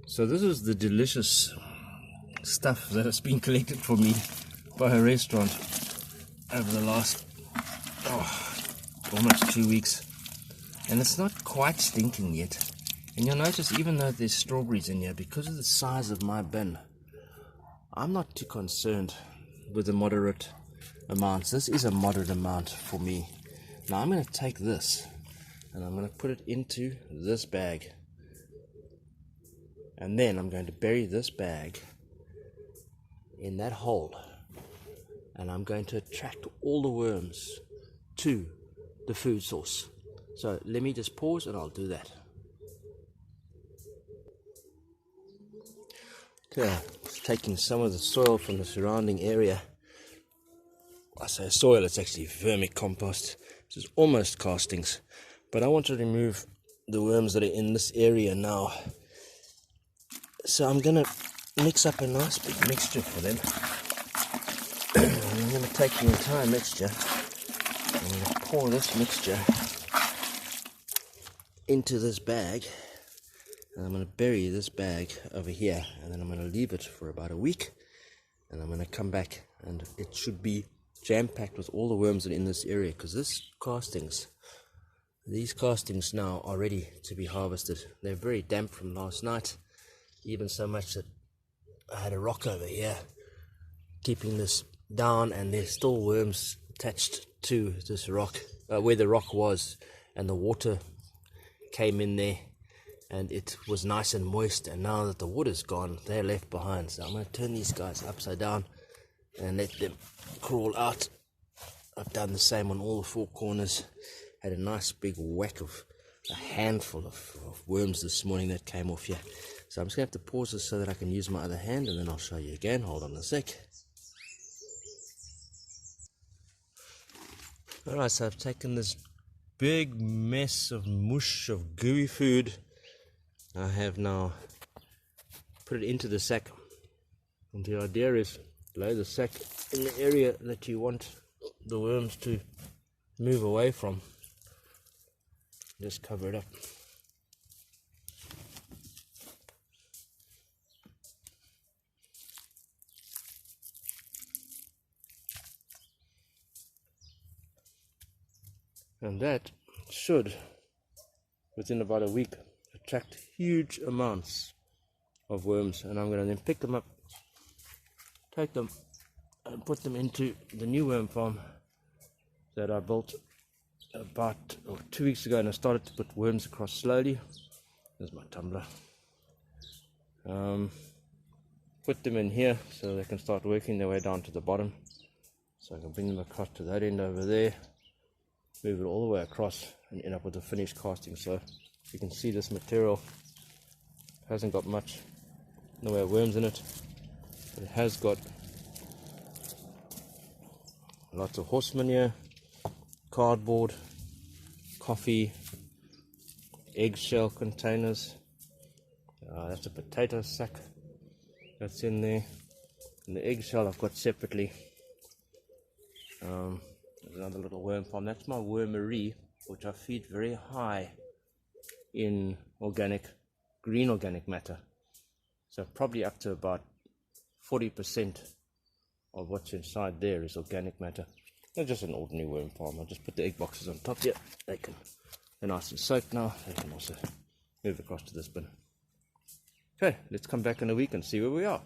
So this is the delicious stuff that has been collected for me by a restaurant over the last almost 2 weeks, and it's not quite stinking yet. And you'll notice, even though there's strawberries in here, because of the size of my bin, I'm not too concerned with the moderate amounts. This is a moderate amount for me. Now I'm going to take this and I'm going to put it into this bag, and then I'm going to bury this bag in that hole, and I'm going to attract all the worms to the food source. So let me just pause and I'll do that. Okay, just taking some of the soil from the surrounding area. I say soil, it's actually vermicompost. This is almost castings, but I want to remove the worms that are in this area now. So I'm going to mix up a nice big mixture for them. I'm going to take the entire mixture, I'm going to pour this mixture into this bag, and I'm going to bury this bag over here, and then I'm going to leave it for about a week, and I'm going to come back, and it should be jam-packed with all the worms that are in this area, because these castings now are ready to be harvested. They're very damp from last night, even so much that I had a rock over here keeping this down, and there's still worms attached to this rock, where the rock was, and the water came in there and it was nice and moist, and now that the water's gone, they're left behind. So I'm going to turn these guys upside down and let them crawl out. I've done the same on all the four corners. Had a nice big whack of a handful of worms this morning that came off here. So I'm just going to have to pause this so that I can use my other hand, and then I'll show you again. Hold on a sec. Alright, so I've taken this big mess of mush of gooey food. I have now put it into the sack, and the idea is lay the sack in the area that you want the worms to move away from. Just cover it up. And that should, within about a week, attract huge amounts of worms. And I'm going to then pick them up, take them and put them into the new worm farm that I built about 2 weeks ago, and I started to put worms across slowly. There's my tumbler. Put them in here so they can start working their way down to the bottom. So I can bring them across to that end over there, move it all the way across, and end up with a finished casting. So you can see this material hasn't got much in the way of worms in it, but it has got lots of horse manure, cardboard, coffee, eggshell containers. That's a potato sack that's in there, and the eggshell I've got separately. There's another little worm farm. That's my wormery, which I feed very high in green organic matter. So probably up to about 40% of what's inside there is organic matter. It's just an ordinary worm farm. I'll just put the egg boxes on top here. They're nice and soaked now. They can also move across to this bin. Okay, let's come back in a week and see where we are.